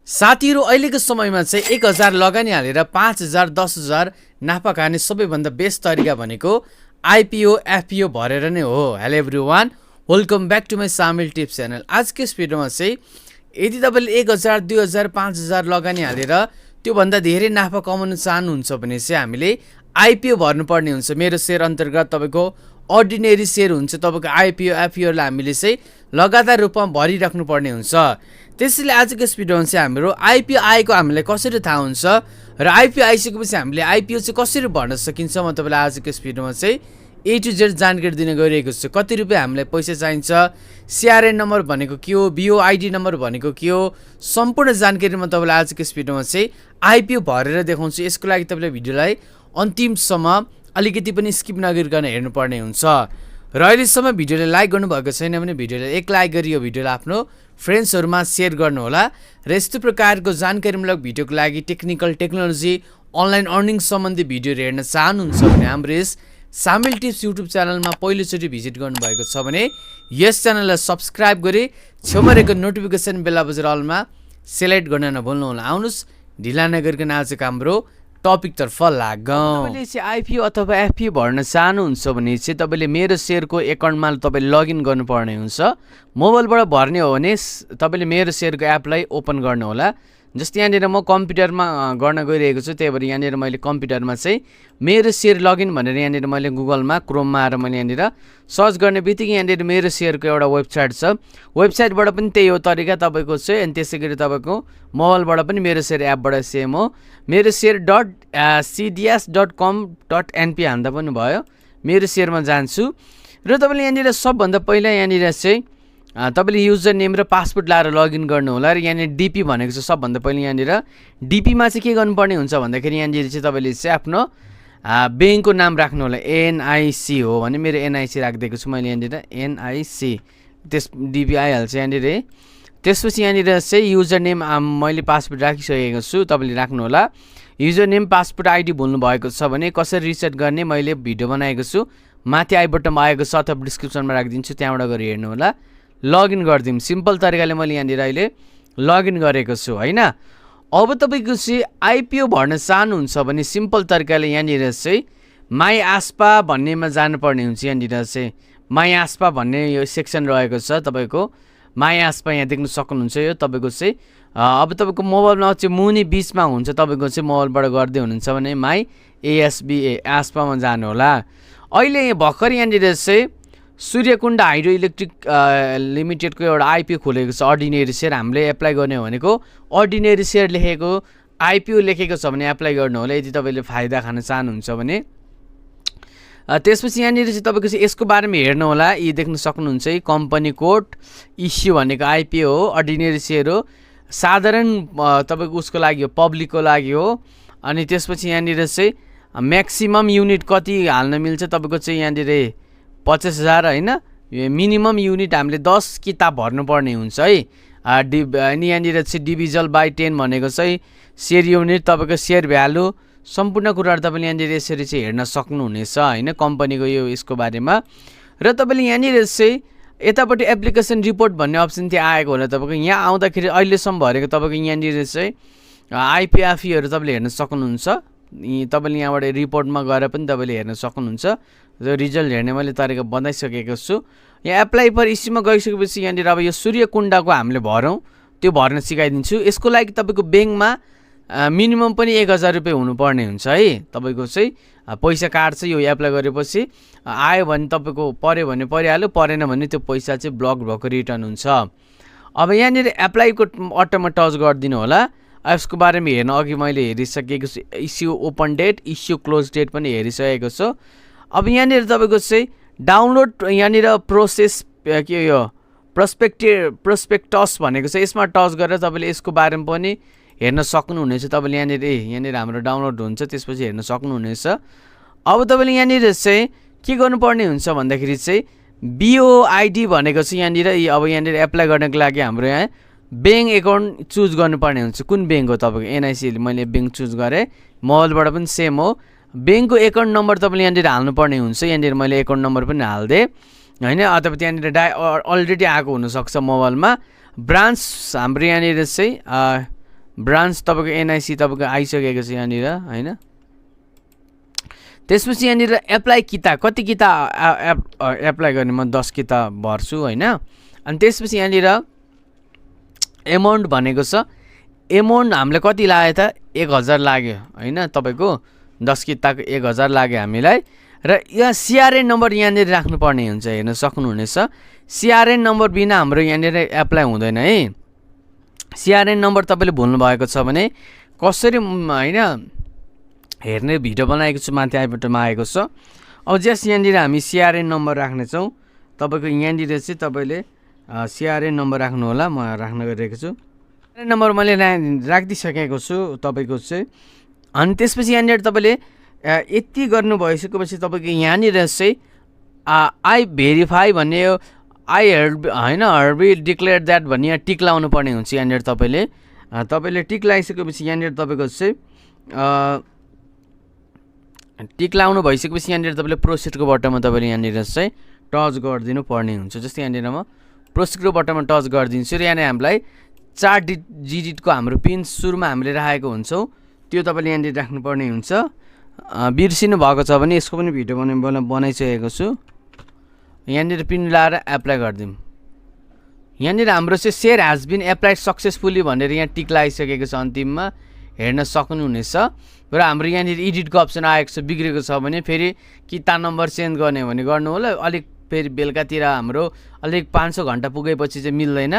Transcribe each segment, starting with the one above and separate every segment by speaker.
Speaker 1: साथीहरू अहिलेको समयमा चाहिँ 1000 लगानी हालेर 5000 10000 नाफा खाने सबैभन्दा बेस्ट तरिका भनेको आइपिओ एफपिओ भरेर नै हो। Hello everyone, welcome back to my सामिल टिप्स च्यानल। आजको यस भिडियोमा चाहिँ यदि तपाईँले 1000 2000 5000 लगानी हालेर त्योभन्दा धेरै नाफा कमाउन चाहनुहुन्छ भने चाहिँ हामीले आइपिओ भर्नुपर्ने हुन्छ। मेरो सेयर अन्तर्गत तपाईँको अर्डिनेरी सेयर हुन्छ, तपाईँको आइपिओ एफपिओलाई हामीले चाहिँ लगातार रूपमा भरिराख्नु पर्ने हुन्छ। त्यसैले आजको यस भिडियोमा चाहिँ हाम्रो आइपिओ आएको हामीलाई कसरी थाहा हुन्छ र आइपिओ आइसकेपछि हामीले आइपिओ चाहिँ कसरी भर्न सकिन्छ, म तपाईँलाई आजको यस भिडियोमा चाहिँ A to Z जानकारी दिन गइरहेको छु। कति रुपियाँ हामीलाई पैसा चाहिन्छ, सिआरएन नम्बर भनेको के हो, बिओआइडी नम्बर भनेको के हो, सम्पूर्ण जानकारी म तपाईँलाई आजको यस भिडियोमा चाहिँ आइपिओ भरेर देखाउँछु। यसको लागि तपाईँले भिडियोलाई अन्तिमसम्म अलिकति पनि स्किप नगरिकन हेर्नुपर्ने हुन्छ। र अहिलेसम्म भिडियोलाई लाइक गर्नुभएको छैन भने भिडियोलाई एक लाइक गरी यो भिडियोलाई आफ्नो फ्रेन्ड्सहरूमा सेयर गर्नुहोला। र यस्तो प्रकारको जानकारीमूलक भिडियोको लागि टेक्नोलोजी अनलाइन अर्निङ सम्बन्धी भिडियोहरू हेर्न चाहनुहुन्छ भने हाम्रो यस सामिल टिप्स युट्युब च्यानलमा पहिलोचोटि भिजिट गर्नुभएको छ भने यस च्यानललाई सब्सक्राइब गरी छेउमा रहेको नोटिफिकेसन बेल बजेर अलमा सेलेक्ट गर्न नभुल्नुहोला। आउनुहोस् ढिला नगरिकन आजको हाम्रो टपिकतर्फ लागौँ। तपाईँले चाहिँ आइपिओ अथवा एफपिओ भर्न चाहनुहुन्छ भने चाहिँ तपाईँले मेरो सेयरको एकाउन्टमा तपाईँले लगइन गर्नुपर्ने हुन्छ। मोबाइलबाट भर्ने हो भने तपाईँले मेरो सेयरको एपलाई ओपन गर्नुहोला। जस्तै यहाँनिर म कम्प्युटरमा गर्न गइरहेको छु, त्यही भएर यहाँनिर मैले कम्प्युटरमा चाहिँ मेरो सेयर लगइन भनेर यहाँनिर मैले गुगलमा क्रोममा आएर मैले यहाँनिर सर्च गर्ने बित्तिकै यहाँनिर मेरो सेयरको एउटा वेबसाइट छ। वेबसाइटबाट पनि त्यही हो तरिका तपाईँको चाहिँ। अनि त्यसै गरी तपाईँको मोबाइलबाट पनि मेरो सेयर एपबाट सेम हो। मेरो सेयर .cds.com.np हाल्दा पनि भयो। मेरो सेयरमा जान्छु र तपाईँले यहाँनिर सबभन्दा पहिला यहाँनिर चाहिँ तपाईँले युजर नेम र पासवर्ड लाएर लगइन गर्नु होला। र यहाँनिर डिपी भनेको छ सबभन्दा पहिला। यहाँनिर डिपीमा चाहिँ के गर्नुपर्ने हुन्छ भन्दाखेरि यहाँनिर चाहिँ तपाईँले चाहिँ आफ्नो ब्याङ्कको नाम राख्नु होला। एनआइसी हो भने मेरो एनआइसी राखिदिएको छु मैले यहाँनिर एनआइसी, त्यस डिपी आइहाल्छ यहाँनिर। त्यसपछि यहाँनिर चाहिँ युजर नेम मैले पासवर्ड राखिसकेको छु, तपाईँले राख्नु होला। युजर नेम पासवर्ड आइडी भुल्नु भएको छ भने कसरी रिसेट गर्ने मैले भिडियो बनाएको छु, माथि आई बटनमा आएको छ अथवा डिस्क्रिप्सनमा राखिदिन्छु, त्यहाँबाट गएर हेर्नु होला। लगइन गरिदिउँ। सिम्पल तरिकाले मैले यहाँनिर अहिले लगइन गरेको छु होइन। अब तपाईँको चाहिँ आइपिओ भर्न चाहनुहुन्छ भने सिम्पल तरिकाले यहाँनिर चाहिँ माई आस्पा भन्नेमा जानुपर्ने हुन्छ। यहाँनिर चाहिँ माई आस्पा भन्ने यो सेक्सन रहेको छ तपाईँको। माई आस्पा यहाँ देख्न सक्नुहुन्छ। यो तपाईँको चाहिँ अब तपाईँको मोबाइलमा चाहिँ मुनि बिचमा हुन्छ, तपाईँको चाहिँ मोबाइलबाट गर्दै हुनुहुन्छ भने माई एएसबीए आस्पामा जानु होला। अहिले भर्खर यहाँनिर चाहिँ सूर्यकुण्ड हाइड्रो इलेक्ट्रिक लिमिटेडको एउटा आइपिओ खोलेको छ, अर्डिनेरी सेयर। हामीले एप्लाई गर्ने हो भनेको अर्डिनेरी सेयर लेखेको आइपिओ लेखेको छ भने एप्लाई गर्नु होला यदि तपाईँले फाइदा खान चाहनुहुन्छ भने। त्यसपछि यहाँनिर चाहिँ तपाईँको चाहिँ यसको बारेमा हेर्नु होला। यी देख्न सक्नुहुन्छ है, कम्पनी कोड इस्यु भनेको आइपिओ हो, अर्डिनेरी सेयर हो, साधारण तपाईँको उसको लागि हो, पब्लिकको लागि हो। अनि त्यसपछि यहाँनिर चाहिँ म्याक्सिमम युनिट कति हाल्न मिल्छ तपाईँको चाहिँ यहाँनिर 50,000 होइन। मिनिमम युनिट हामीले 10 किताब भर्नुपर्ने हुन्छ है। अनि यहाँनिर चाहिँ डिभिजल बाई 10 भनेको चाहिँ सेयर युनिट, तपाईँको सेयर भ्यालु, सम्पूर्ण कुराहरू तपाईँले यहाँनिर यसरी चाहिँ हेर्न सक्नुहुनेछ होइन कम्पनीको यो यसको बारेमा। र तपाईँले यहाँनिर चाहिँ यतापट्टि एप्लिकेसन रिपोर्ट भन्ने अप्सन चाहिँ आएको होला तपाईँको। यहाँ आउँदाखेरि अहिलेसम्म भरेको तपाईँको यहाँनिर चाहिँ आइपिएफईहरू तपाईँले हेर्न सक्नुहुन्छ। तपाईँले यहाँबाट रिपोर्टमा गएर पनि तपाईँले हेर्न सक्नुहुन्छ। जो रिजल्ट हेर्ने मैले तरिका बनाइसकेको छु। यहाँ एप्लाई फर इस्युमा गइसकेपछि यहाँनिर अब यो सूर्यकुण्डको हामीले भरौँ, त्यो भर्न सिकाइदिन्छु। यसको लागि तपाईँको ब्याङ्कमा मिनिमम पनि 1000 रुपियाँ हुनुपर्ने हुन्छ है। तपाईँको चाहिँ पैसा काट्छ यो एप्लाई गरेपछि। आयो भने तपाईँको पऱ्यो भने परिहाल्यो, परेन भने त्यो पैसा चाहिँ ब्लक भएको रिटर्न हुन्छ। अब यहाँनिर एप्लाईको अटोमा टच गरिदिनु होला। यसको बारेमा हेर्न अघि मैले हेरिसकेको छु। Issue open date, issue close date पनि हेरिसकेको छु। अब यहाँनिर तपाईँको चाहिँ डाउनलोड यहाँनिर प्रोसेस के यो प्रोस्पेक्टस भनेको छ, यसमा टच गरेर तपाईँले यसको बारेमा पनि हेर्न सक्नुहुनेछ। तपाईँले यहाँनिर हाम्रो डाउनलोड हुन्छ, त्यसपछि हेर्न सक्नुहुनेछ। अब तपाईँले यहाँनिर चाहिँ के गर्नुपर्ने हुन्छ भन्दाखेरि चाहिँ बिओआइडी भनेको चाहिँ यहाँनिर अब यहाँनिर एप्लाई गर्नको लागि हाम्रो यहाँ ब्याङ्क एकाउन्ट चुज गर्नुपर्ने हुन्छ। कुन ब्याङ्क हो तपाईँको एनआइसी, मैले ब्याङ्क चुज गरेँ। मोबाइलबाट पनि सेम हो। ब्याङ्कको एकाउन्ट नम्बर तपाईँले यहाँनिर हाल्नुपर्ने हुन्छ। यहाँनिर मैले एकाउन्ट नम्बर पनि हालिदिएँ होइन, अथवा त्यहाँनिर अलरेडी आएको हुनसक्छ मोबाइलमा। ब्रान्च हाम्रो यहाँनिर चाहिँ ब्रान्च तपाईँको एनआइसी तपाईँको आइसकेको छ यहाँनिर होइन। त्यसपछि यहाँनिर एप्लाई किता कति किता एप्लाई गर्ने म 10 किता भर्छु होइन। अनि त्यसपछि यहाँनिर एमाउन्ट भनेको छ एमाउन्ट हामीले कति लाग्यो त 1000 लाग्यो होइन। तपाईँको 10 किताको 1000 लाग्यो हामीलाई। र यहाँ सिआरएन नम्बर यहाँनिर राख्नुपर्ने हुन्छ हेर्न सक्नुहुनेछ। सिआरएन नम्बर बिना हाम्रो यहाँनिर एप्लाई हुँदैन है। सिआरएन नम्बर तपाईँले भुल्नुभएको छ भने कसरी होइन हेर्ने भिडियो बनाएको छु माथि आइबटनमा आएको छ। अब जस यहाँनिर हामी सिआरएन नम्बर राख्नेछौँ। तपाईँको यहाँनिर चाहिँ तपाईँले सिआरएन नम्बर राख्नु होला। म राख्न गइरहेको छु। सिआरएन नम्बर मैले राखिदिइसकेको छु तपाईँको चाहिँ। अनि त्यसपछि यहाँनिर तपाईँले यति गर्नु भइसकेपछि तपाईँको यहाँनिर चाहिँ आई भेरिफाई भन्ने आई हर्ड होइन हर्बी डिक्लेयर द्याट भन्ने यहाँ टिक लाउनु पर्ने हुन्छ यहाँनिर। तपाईँले टिक लगाइसकेपछि यहाँनिर तपाईँको चाहिँ टिक लाउनु भइसकेपछि यहाँनिर तपाईँले प्रोसिडको बटनमा तपाईँले यहाँनिर चाहिँ टच गरिदिनु पर्ने हुन्छ। जस्तै यहाँनिर म प्रोसिडको बटनमा टच गरिदिन्छु र यहाँनिर हामीलाई 4 डिजिटको हाम्रो पिन सुरुमा हामीले राखेको हुन्छौँ त्यो तपाईँले यहाँनिर राख्नुपर्ने हुन्छ। बिर्सिनु भएको छ भने यसको पनि भिडियो बनाइसकेको छु। यहाँनिर पिन लाएर एप्लाई गरिदिउँ। यहाँनिर हाम्रो चाहिँ share has been applied successfully भनेर यहाँ टिक लगाइसकेको छ अन्तिममा हेर्न सक्नुहुनेछ। र हाम्रो यहाँनिर एडिटको अप्सन आएको छ बिग्रेको छ भने फेरि किता नम्बर चेन्ज गर्ने भने गर्नु होला। अलिक फेरि बेलुकातिर हाम्रो अलिक 500 घन्टा पुगेपछि चाहिँ मिल्दैन।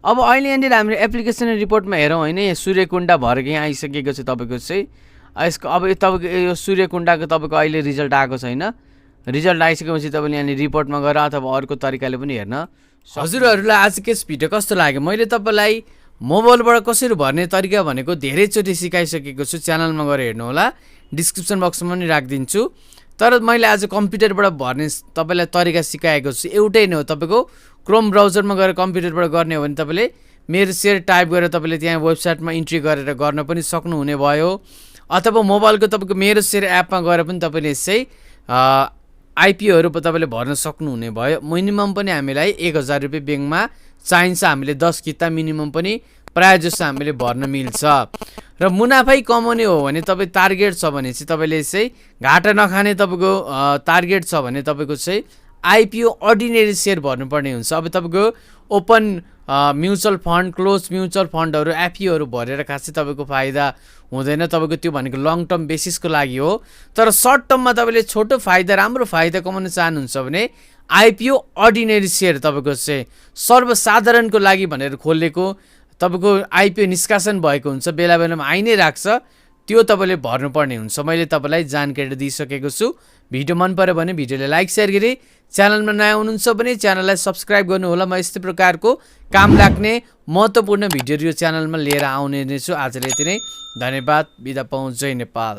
Speaker 1: अब अहिले यहाँनिर हाम्रो एप्लिकेसन रिपोर्टमा हेरौँ होइन। यहाँ सूर्यकुण्डा भरेको यहाँ आइसकेको छ तपाईँको चाहिँ। यसको अब तपाईँको यो सूर्यकुण्डाको तपाईँको अहिले रिजल्ट आएको छैन। रिजल्ट आइसकेपछि तपाईँले यहाँनिर रिपोर्टमा गएर अथवा अर्को तरिकाले पनि हेर्न। हजुरहरूलाई आज के भिडियो कस्तो लाग्यो? मैले तपाईँलाई मोबाइलबाट कसरी भर्ने तरिका भनेको धेरैचोटि सिकाइसकेको छु। च्यानलमा गएर हेर्नु होला, डिस्क्रिप्सन बक्समा पनि राखिदिन्छु। तर मैले आज कम्प्युटरबाट भर्ने तपाईँलाई तरिका सिकाएको छु। एउटै नै हो। तपाईँको क्रोम ब्राउजरमा गएर कम्प्युटरबाट गर्ने हो भने तपाईँले मेरो सेयर टाइप गरेर तपाईँले त्यहाँ वेबसाइटमा इन्ट्री गरेर गर्न पनि सक्नुहुने भयो। अथवा मोबाइलको तपाईँको मेरो सेयर एपमा गएर पनि तपाईँले यसै आइपीओहरू तपाईँले भर्न सक्नुहुने भयो। मिनिमम पनि हामीलाई 1000 रुपियाँ ब्याङ्कमा चाहिन्छ। हामीले 10 किता मिनिमम पनि प्रायः जस्तो हामीले भर्न मिल्छ। र मुनाफै कमाउने हो भने तपाईँ टार्गेट छ भने चाहिँ तपाईँले चाहिँ घाटा नखाने तपाईँको टार्गेट छ भने तपाईँको चाहिँ आइपिओ अर्डिनेरी सेयर भर्नुपर्ने हुन्छ। अब तपाईँको open mutual fund close mutual फन्डहरू एफईओहरू भरेर खासै तपाईँको फाइदा हुँदैन। तपाईँको त्यो भनेको लङ टर्म बेसिसको लागि हो। तर सर्ट टर्ममा तपाईँले छोटो फाइदा राम्रो फाइदा कमाउन चाहनुहुन्छ भने आइपिओ अर्डिनेरी सेयर तपाईँको चाहिँ सर्वसाधारणको लागि भनेर खोलेको तपाईँको आइपिओ निष्कासन भएको हुन्छ, बेला बेलामा आइ नै राख्छ, त्यो तपाईँले भर्नुपर्ने हुन्छ। मैले तपाईँलाई जानकारी दिइसकेको छु। भिडियो मन पऱ्यो भने भिडियोलाई लाइक सेयर गरी च्यानलमा नयाँ हुनुहुन्छ भने च्यानललाई सब्सक्राइब गर्नुहोला। म यस्तै प्रकारको काम लाग्ने महत्त्वपूर्ण भिडियोहरू यो च्यानलमा लिएर आउने नै छु। आजले यति नै, धन्यवाद, बिदा पाउँ। जय नेपाल।